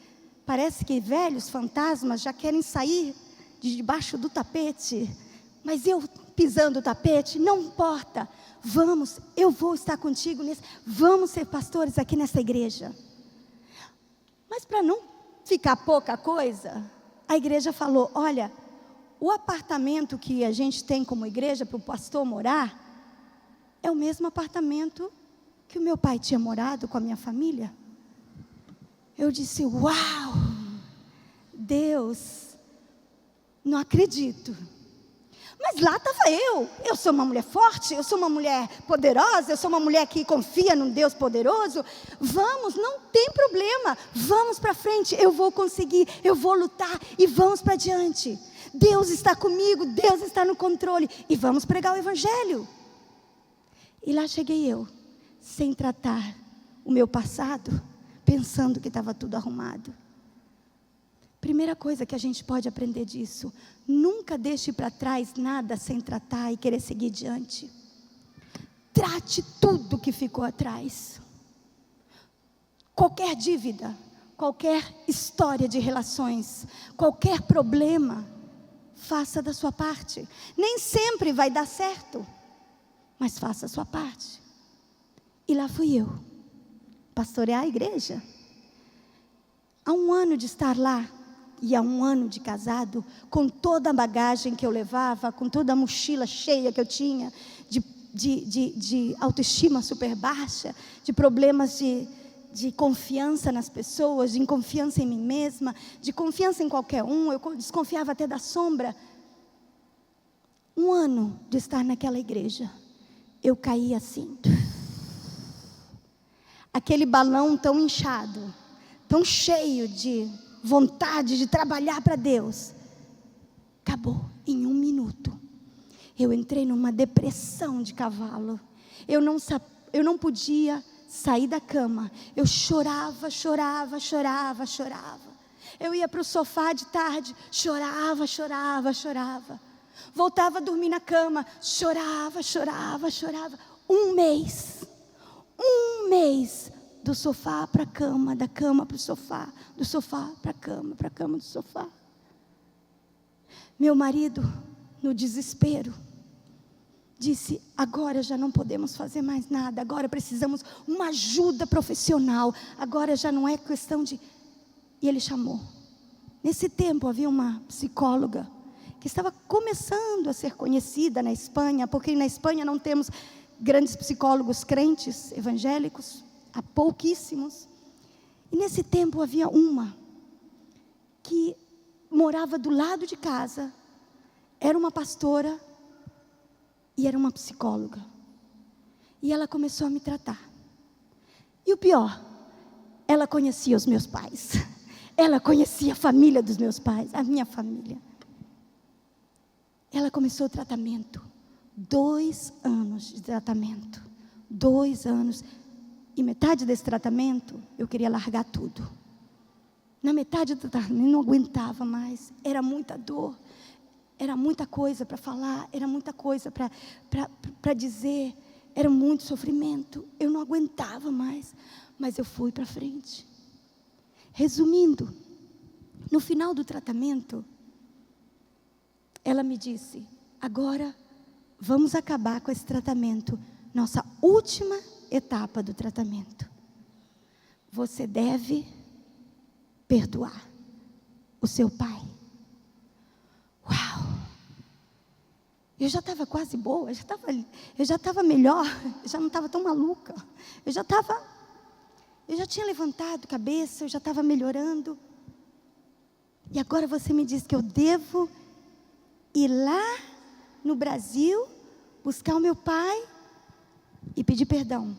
parece que velhos fantasmas já querem sair de debaixo do tapete, mas eu pisando o tapete, não importa, vamos, eu vou estar contigo nisso, vamos ser pastores aqui nessa igreja. Mas para não ficar pouca coisa, a igreja falou, olha, o apartamento que a gente tem como igreja para o pastor morar, é o mesmo apartamento que o meu pai tinha morado com a minha família. Eu disse, uau, Deus, não acredito. Mas lá estava eu sou uma mulher forte, eu sou uma mulher poderosa, eu sou uma mulher que confia num Deus poderoso. Vamos, não tem problema, vamos para frente, eu vou conseguir, eu vou lutar e vamos para diante. Deus está comigo, Deus está no controle e vamos pregar o evangelho. E lá cheguei eu, sem tratar o meu passado, pensando que estava tudo arrumado. Primeira coisa que a gente pode aprender disso, nunca deixe para trás nada sem tratar e querer seguir diante. Trate tudo que ficou atrás. Qualquer dívida, qualquer história de relações, qualquer problema, faça da sua parte. Nem sempre vai dar certo, mas faça a sua parte. E lá fui eu, pastorear a igreja. Há 1 ano de estar lá, e há 1 ano de casado, com toda a bagagem que eu levava, com toda a mochila cheia que eu tinha, de autoestima super baixa, de problemas de confiança nas pessoas, de confiança em mim mesma, de confiança em qualquer um, eu desconfiava até da sombra. 1 ano de estar naquela igreja, eu caí assim, aquele balão tão inchado, tão cheio de vontade de trabalhar para Deus, acabou em 1 minuto. Eu entrei numa depressão de cavalo. Eu não podia sair da cama. Eu chorava. Eu ia para o sofá de tarde, chorava. Voltava a dormir na cama, chorava. Um mês, do sofá para a cama, da cama para o sofá, do sofá para a cama do sofá. Meu marido, no desespero, disse: agora já não podemos fazer mais nada, agora precisamos uma ajuda profissional, agora já não é questão de... E ele chamou. Nesse tempo havia uma psicóloga que estava começando a ser conhecida na Espanha, porque na Espanha não temos grandes psicólogos crentes, evangélicos, há pouquíssimos. E nesse tempo havia uma que morava do lado de casa, era uma pastora e era uma psicóloga. E ela começou a me tratar. E o pior, ela conhecia os meus pais. Ela conhecia a família dos meus pais, a minha família. Ela começou o tratamento. 2 anos de tratamento. 2 anos. E metade desse tratamento, eu queria largar tudo. Na metade do tratamento, não aguentava mais. Era muita dor. Era muita coisa para falar. Era muita coisa para dizer. Era muito sofrimento. Eu não aguentava mais. Mas eu fui para frente. Resumindo, no final do tratamento, ela me disse: agora vamos acabar com esse tratamento. Nossa última etapa do tratamento. Você deve perdoar o seu pai. Uau! Eu já estava quase boa, eu já estava melhor, eu já não estava tão maluca. Eu já tinha levantado a cabeça, eu já estava melhorando. E agora você me diz que eu devo ir lá no Brasil, buscar o meu pai e pedir perdão.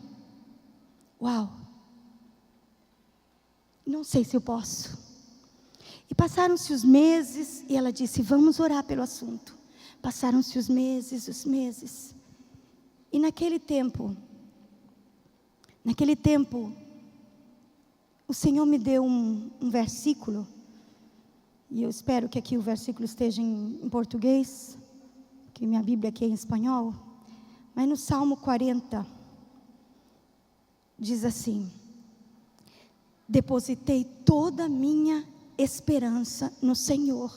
Uau! Não sei se eu posso. E passaram-se os meses, e ela disse: vamos orar pelo assunto. Passaram-se os meses. E naquele tempo, o Senhor me deu um versículo, e eu espero que aqui o versículo esteja em português, que minha Bíblia aqui é em espanhol, mas no Salmo 40, diz assim: depositei toda a minha esperança no Senhor.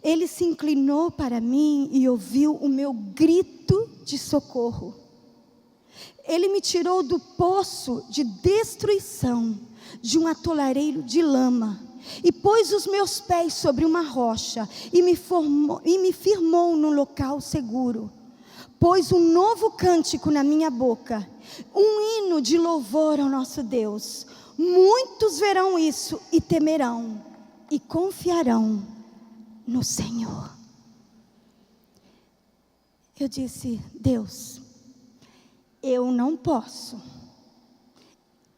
Ele se inclinou para mim e ouviu o meu grito de socorro. Ele me tirou do poço de destruição, de um atoleiro de lama, e pôs os meus pés sobre uma rocha, e me firmou num local seguro. Pôs um novo cântico na minha boca, um hino de louvor ao nosso Deus. Muitos verão isso e temerão, e confiarão no Senhor. Eu disse: Deus, eu não posso,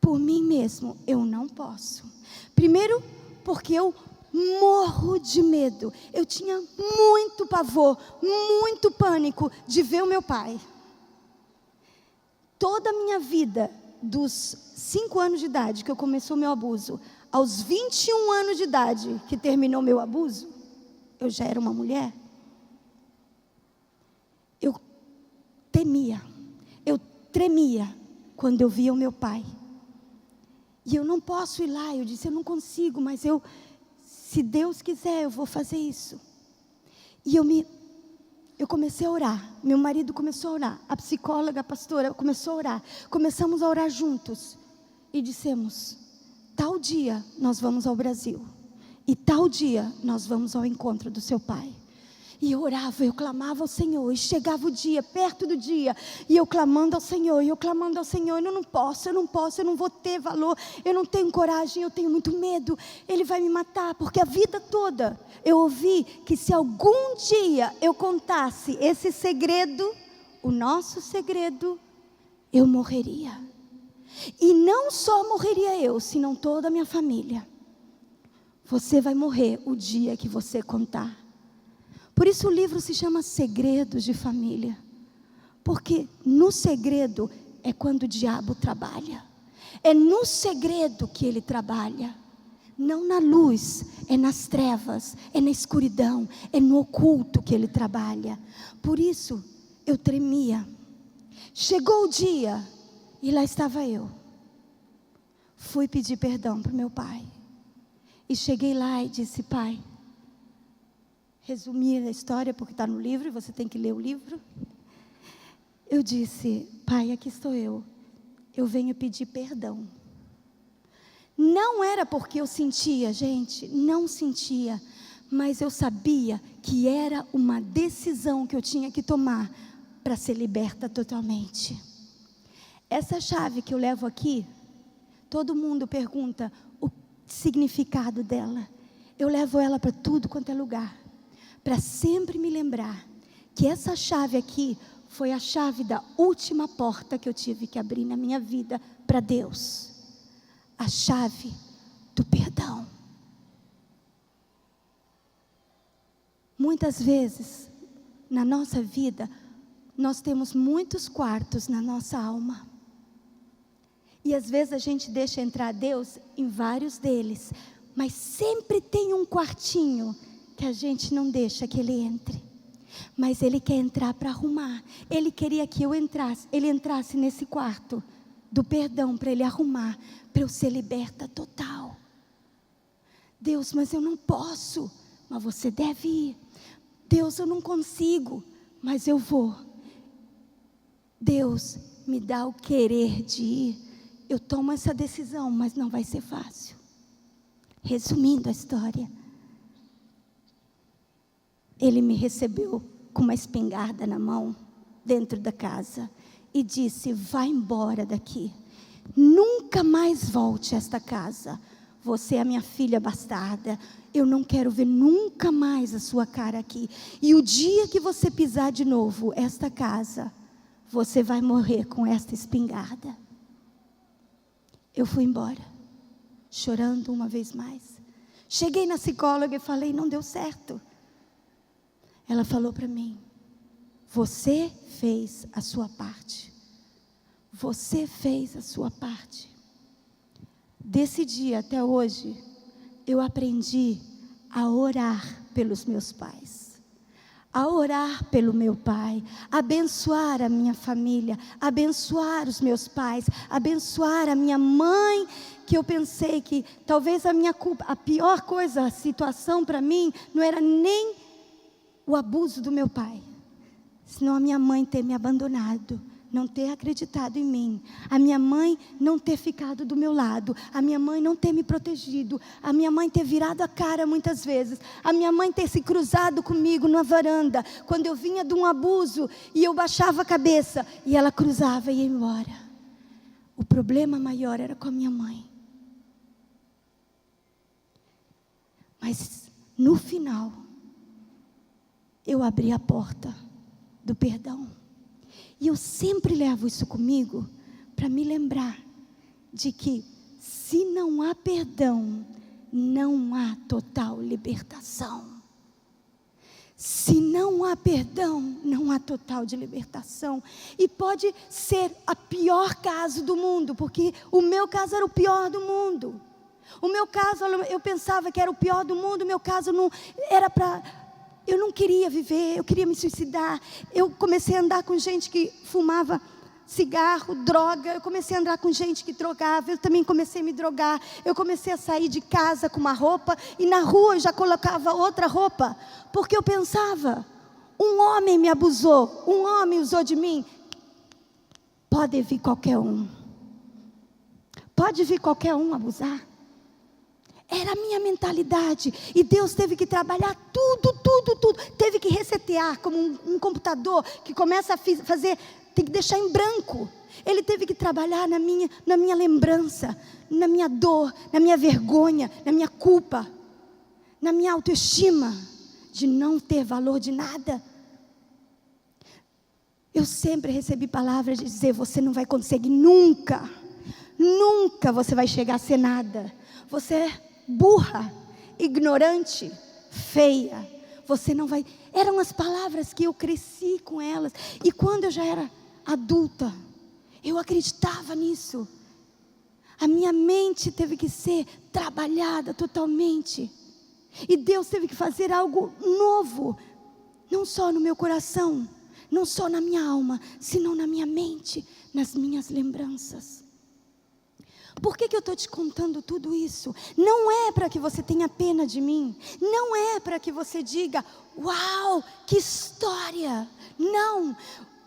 por mim mesmo, eu não posso. Primeiro, porque eu morro de medo. Eu tinha muito pavor, muito pânico de ver o meu pai. Toda a minha vida, dos 5 anos de idade que começou o meu abuso, aos 21 anos de idade que terminou meu abuso, eu já era uma mulher. Eu temia, eu tremia quando eu via o meu pai. E eu não posso ir lá. Eu disse: eu não consigo, mas se Deus quiser, eu vou fazer isso. E eu comecei a orar. Meu marido começou a orar. A psicóloga, a pastora começou a orar. Começamos a orar juntos. E dissemos: tal dia nós vamos ao Brasil. E tal dia nós vamos ao encontro do seu pai. E eu orava, eu clamava ao Senhor. E chegava o dia, perto do dia, e eu clamando ao Senhor, eu não posso, eu não vou ter valor, eu não tenho coragem, eu tenho muito medo, ele vai me matar. Porque a vida toda eu ouvi que se algum dia eu contasse esse segredo, o nosso segredo, eu morreria. E não só morreria eu, senão toda a minha família. Você vai morrer o dia que você contar. Por isso o livro se chama Segredos de Família. Porque no segredo é quando o diabo trabalha. É no segredo que ele trabalha. Não na luz, é nas trevas, é na escuridão, é no oculto que ele trabalha. Por isso eu tremia. Chegou o dia e lá estava eu. Fui pedir perdão para o meu pai. E cheguei lá e disse: pai, resumir a história porque está no livro e você tem que ler o livro. Eu disse: pai, aqui estou eu venho pedir perdão. Não era porque eu sentia, gente, não sentia, mas eu sabia que era uma decisão que eu tinha que tomar para ser liberta totalmente. Essa chave que eu levo aqui, todo mundo pergunta o significado dela. Eu levo ela para tudo quanto é lugar, para sempre me lembrar que essa chave aqui foi a chave da última porta que eu tive que abrir na minha vida para Deus. A chave do perdão. Muitas vezes, na nossa vida, nós temos muitos quartos na nossa alma. E às vezes a gente deixa entrar Deus em vários deles. Mas sempre tem um quartinho que a gente não deixa que Ele entre. Mas Ele quer entrar para arrumar. Ele queria que Ele entrasse nesse quarto do perdão para Ele arrumar, para eu ser liberta total. Deus, mas eu não posso. Mas você deve ir. Deus, eu não consigo, mas eu vou. Deus, me dá o querer de ir. Eu tomo essa decisão, mas não vai ser fácil. Resumindo a história, Ele me recebeu com uma espingarda na mão, dentro da casa, e disse: vai embora daqui, nunca mais volte a esta casa, você é a minha filha bastarda, eu não quero ver nunca mais a sua cara aqui, e o dia que você pisar de novo esta casa, você vai morrer com esta espingarda. Eu fui embora, chorando uma vez mais. Cheguei na psicóloga e falei: não deu certo. Ela falou para mim: você fez a sua parte. Você fez a sua parte. Desse dia até hoje, eu aprendi a orar pelos meus pais, a orar pelo meu pai, abençoar a minha família, abençoar os meus pais, abençoar a minha mãe, que eu pensei que talvez a minha culpa, a pior coisa, a situação para mim, não era nem o abuso do meu pai, senão a minha mãe ter me abandonado, não ter acreditado em mim, a minha mãe não ter ficado do meu lado, a minha mãe não ter me protegido, a minha mãe ter virado a cara muitas vezes, a minha mãe ter se cruzado comigo na varanda, quando eu vinha de um abuso, e eu baixava a cabeça, e ela cruzava e ia embora. O problema maior era com a minha mãe. Mas no final, eu abri a porta do perdão. E eu sempre levo isso comigo para me lembrar de que se não há perdão, não há total libertação. Se não há perdão, não há total de libertação. E pode ser a pior caso do mundo, porque o meu caso era o pior do mundo. O meu caso, eu pensava que era o pior do mundo, o meu caso não era para... Eu não queria viver, eu queria me suicidar. Eu comecei a andar com gente que fumava cigarro, droga. Eu comecei a andar com gente que drogava. Eu também comecei a me drogar. Eu comecei a sair de casa com uma roupa e na rua eu já colocava outra roupa. Porque eu pensava, um homem me abusou, um homem usou de mim. Pode vir qualquer um. Pode vir qualquer um abusar. Era a minha mentalidade. E Deus teve que trabalhar tudo. Teve que resetear como um computador que começa a fazer, tem que deixar em branco. Ele teve que trabalhar na minha lembrança, na minha dor, na minha vergonha, na minha culpa, na minha autoestima de não ter valor de nada. Eu sempre recebi palavras de dizer: você não vai conseguir nunca. Nunca você vai chegar a ser nada. Você é burra, ignorante, feia. você não vai. Eram as palavras que eu cresci com elas. E quando eu já era adulta, eu acreditava nisso. A minha mente teve que ser trabalhada totalmente. E Deus teve que fazer algo novo, não só no meu coração, não só na minha alma, senão na minha mente, nas minhas lembranças. Por que eu estou te contando tudo isso? Não é para que você tenha pena de mim, não é para que você diga, uau, que história. Não,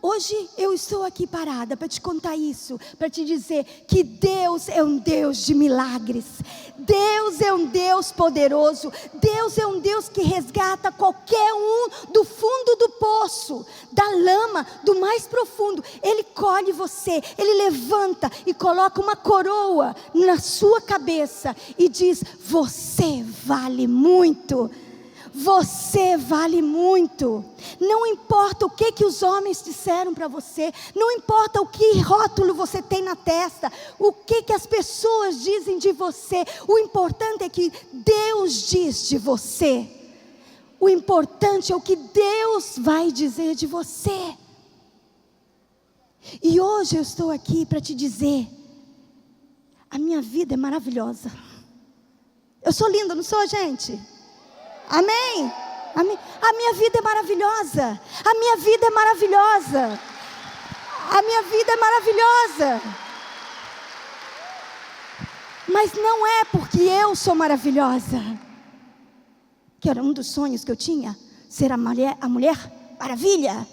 hoje eu estou aqui parada para te contar isso, para te dizer que Deus é um Deus de milagres. Deus é um Deus poderoso. Deus é um Deus que resgata qualquer um do fundo do poço, da lama, do mais profundo. Ele colhe você, Ele levanta e coloca uma coroa na sua cabeça e diz, você vale muito. Você vale muito. Não importa o que os homens disseram para você, não importa o que rótulo você tem na testa, o que as pessoas dizem de você, o importante é que Deus diz de você. O importante é o que Deus vai dizer de você. E hoje eu estou aqui para te dizer, a minha vida é maravilhosa. Eu sou linda, não sou, gente? Amém? Amém? A minha vida é maravilhosa. A minha vida é maravilhosa. A minha vida é maravilhosa. Mas não é porque eu sou maravilhosa, que era um dos sonhos que eu tinha, ser a mulher maravilha,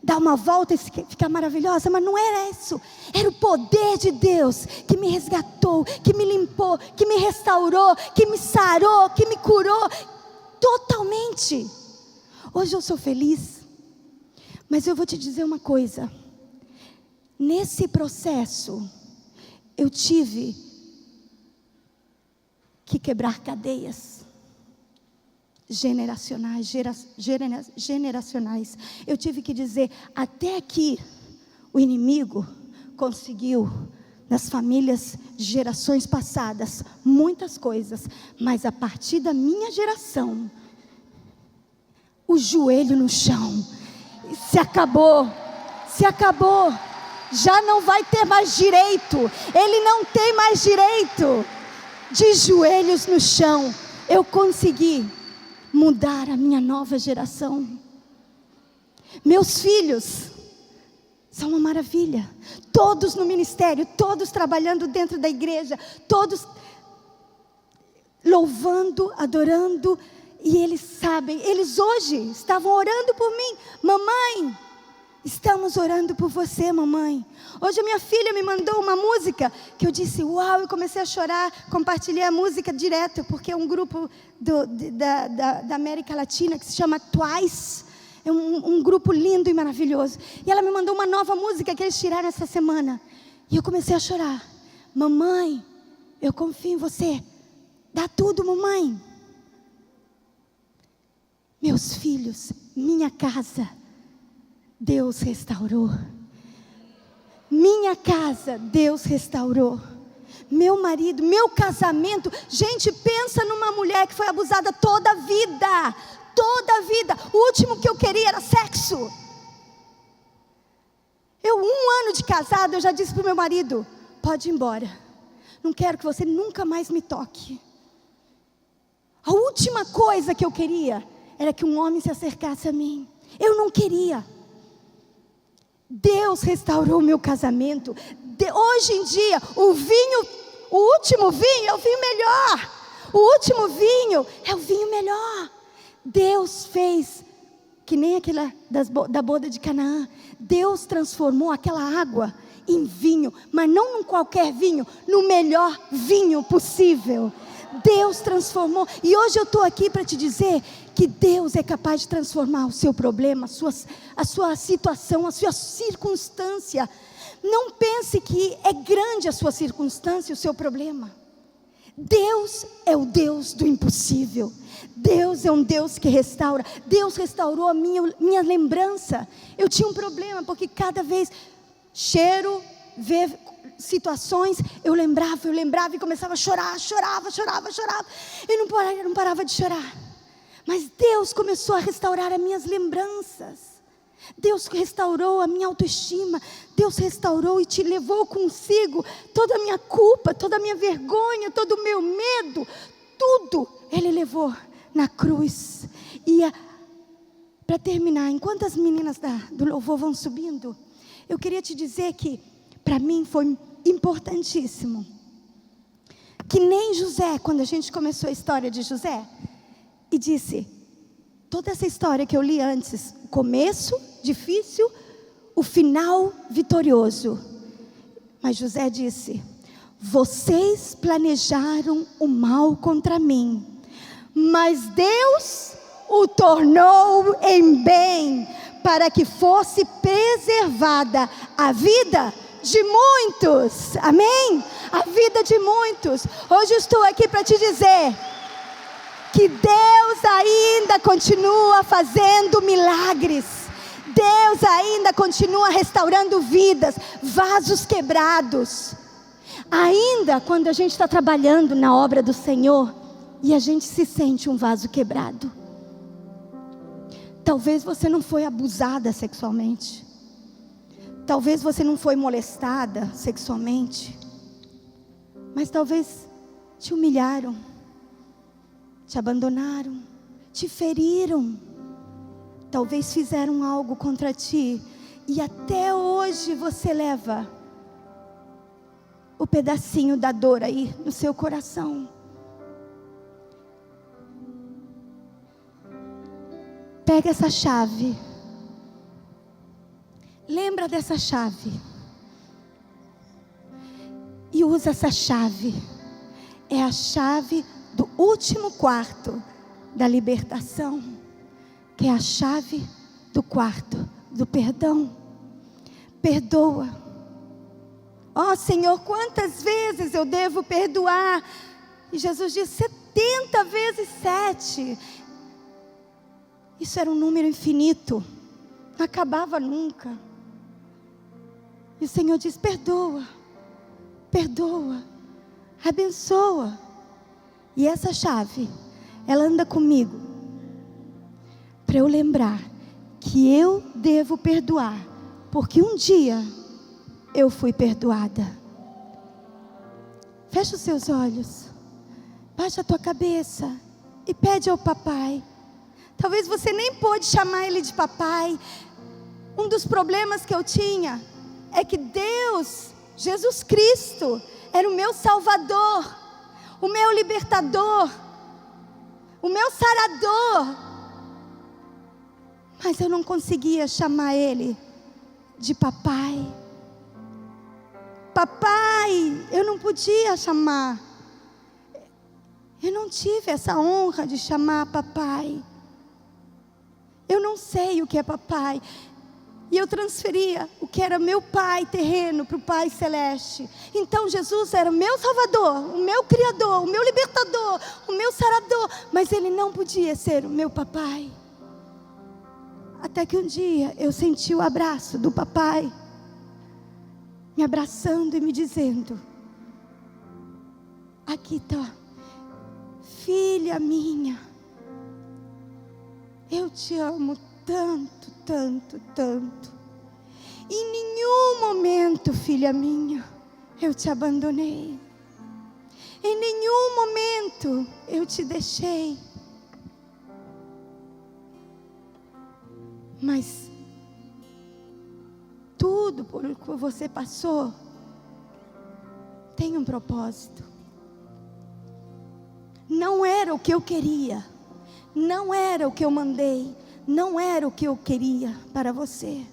dar uma volta e ficar maravilhosa. Mas não era isso. Era o poder de Deus que me resgatou, que me limpou, que me restaurou, que me sarou, que me curou totalmente. Hoje eu sou feliz, mas eu vou te dizer uma coisa. Nesse processo, eu tive que quebrar cadeias generacionais. Eu tive que dizer, até aqui o inimigo conseguiu, nas famílias de gerações passadas, muitas coisas, mas a partir da minha geração, o joelho no chão, se acabou, já não vai ter mais direito, ele não tem mais direito, de joelhos no chão. Eu consegui mudar a minha nova geração. Meus filhos são uma maravilha, todos no ministério, todos trabalhando dentro da igreja, todos louvando, adorando, e eles sabem, eles hoje estavam orando por mim. Mamãe, estamos orando por você, mamãe. Hoje a minha filha me mandou uma música, que eu disse, uau, eu comecei a chorar, compartilhei a música direto, porque é um grupo da América Latina, que se chama Twice, é um grupo lindo e maravilhoso, e ela me mandou uma nova música, que eles tiraram essa semana, e eu comecei a chorar. Mamãe, eu confio em você, dá tudo, mamãe. Meus filhos, minha casa, Deus restaurou. Minha casa, Deus restaurou. Meu marido, meu casamento. Gente, pensa numa mulher que foi abusada toda a vida. Toda a vida. O último que eu queria era sexo. Eu, 1 ano de casado, eu já disse para o meu marido, pode ir embora. Não quero que você nunca mais me toque. A última coisa que eu queria era que um homem se acercasse a mim. Eu não queria. Deus restaurou o meu casamento. Hoje em dia, o último vinho é o vinho melhor. O último vinho é o vinho melhor. Deus fez, que nem aquela da boda de Canaã. Deus transformou aquela água em vinho, mas não num qualquer vinho, no melhor vinho possível. Deus transformou, e hoje eu estou aqui para te dizer que Deus é capaz de transformar o seu problema, a sua situação, a sua circunstância. Não pense que é grande a sua circunstância, o seu problema. Deus é o Deus do impossível. Deus é um Deus que restaura. Deus restaurou a minha lembrança. Eu tinha um problema, porque cada vez cheiro, ver situações, eu lembrava e começava a chorar, chorava, e não parava de chorar. Mas Deus começou a restaurar as minhas lembranças. Deus restaurou a minha autoestima. Deus restaurou e te levou consigo toda a minha culpa, toda a minha vergonha, todo o meu medo. Tudo Ele levou na cruz. E para terminar, enquanto as meninas do louvor vão subindo, eu queria te dizer que para mim foi importantíssimo. Que nem José, quando a gente começou a história de José, e disse, toda essa história que eu li antes, o começo difícil, o final vitorioso. Mas José disse, vocês planejaram o mal contra mim, mas Deus o tornou em bem, para que fosse preservada a vida de muitos. Amém? A vida de muitos. Hoje estou aqui para te dizer que Deus ainda continua fazendo milagres. Deus ainda continua restaurando vidas, vasos quebrados. Ainda quando a gente está trabalhando na obra do Senhor e a gente se sente um vaso quebrado. Talvez você não foi abusada sexualmente. Talvez você não foi molestada sexualmente. Mas talvez te humilharam, te abandonaram, te feriram. Talvez fizeram algo contra ti. E até hoje você leva o pedacinho da dor aí no seu coração. Pega essa chave. Lembra dessa chave. E usa essa chave. É a chave do último quarto da libertação. Que é a chave do quarto do perdão. Perdoa. Ó Senhor, quantas vezes eu devo perdoar? E Jesus diz 70 vezes 7. Isso era um número infinito. Não acabava nunca. E o Senhor diz, perdoa. Perdoa. Abençoa. E essa chave, ela anda comigo. Para eu lembrar que eu devo perdoar. Porque um dia eu fui perdoada. Fecha os seus olhos. Baixa a tua cabeça. E pede ao papai. Talvez você nem pôde chamar ele de papai. Um dos problemas que eu tinha é que Deus, Jesus Cristo, era o meu salvador, o meu libertador, o meu sarador. Mas eu não conseguia chamar ele de papai. Papai, eu não podia chamar. Eu não tive essa honra de chamar papai. Eu não sei o que é papai. E eu transferia o que era meu pai terreno para o pai celeste. Então Jesus era o meu salvador, o meu criador, o meu libertador, o meu sarador. Mas ele não podia ser o meu papai. Até que um dia eu senti o abraço do papai. Me abraçando e me dizendo. Aqui está. Filha minha. Eu te amo tanto, tanto, tanto. Em nenhum momento, filha minha, eu te abandonei. Em nenhum momento eu te deixei. Mas tudo por que você passou tem um propósito. Não era o que eu queria. Não era o que eu mandei. Não era o que eu queria para você.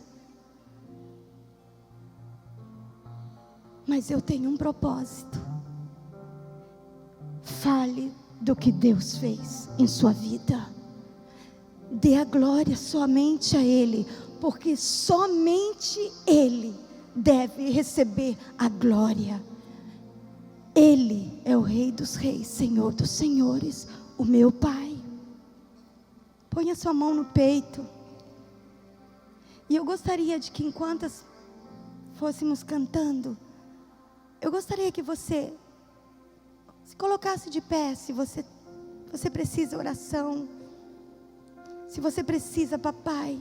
Mas eu tenho um propósito. Fale do que Deus fez em sua vida. Dê a glória somente a Ele. Porque somente Ele deve receber a glória. Ele é o Rei dos Reis, Senhor dos Senhores, o meu Pai. Põe a sua mão no peito. E eu gostaria de que enquanto fôssemos cantando, eu gostaria que você se colocasse de pé, se você precisa oração. Se você precisa, papai,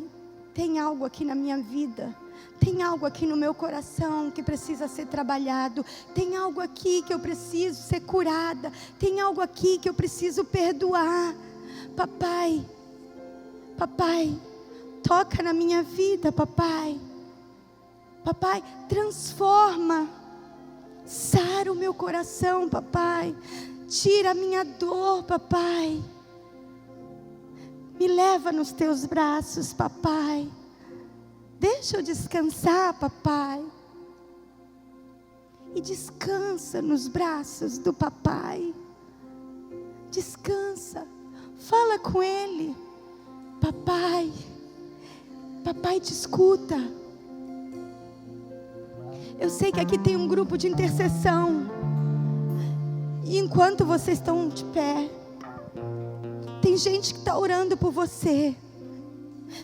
tem algo aqui na minha vida, tem algo aqui no meu coração que precisa ser trabalhado, tem algo aqui que eu preciso ser curada, tem algo aqui que eu preciso perdoar. Papai, toca na minha vida, papai. Papai, transforma, sara o meu coração, papai. Tira a minha dor, papai. Me leva nos teus braços, papai. Deixa eu descansar, papai. E descansa nos braços do papai. Descansa. Fala com ele. Papai. Papai te escuta. Eu sei que aqui tem um grupo de intercessão. E enquanto vocês estão de pé, tem gente que está orando por você.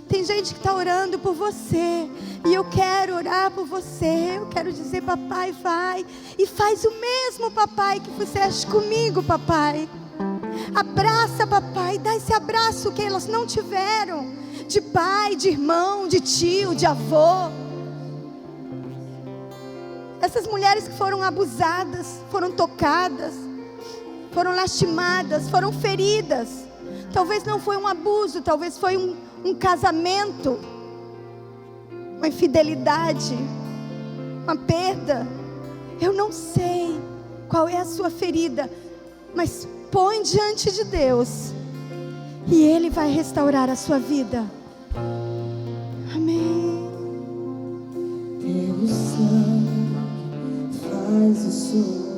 Tem gente que está orando por você. E eu quero orar por você. Eu quero dizer, papai, vai. E faz o mesmo, papai, que fizeste comigo, papai. Abraça, papai. Dá esse abraço que elas não tiveram. De pai, de irmão, de tio, de avô. Essas mulheres que foram abusadas, foram tocadas, foram lastimadas, foram feridas. Talvez não foi um abuso, talvez foi um casamento, uma infidelidade, uma perda. Eu não sei qual é a sua ferida, mas põe diante de Deus e Ele vai restaurar a sua vida. Amém. Teu sangue faz o sol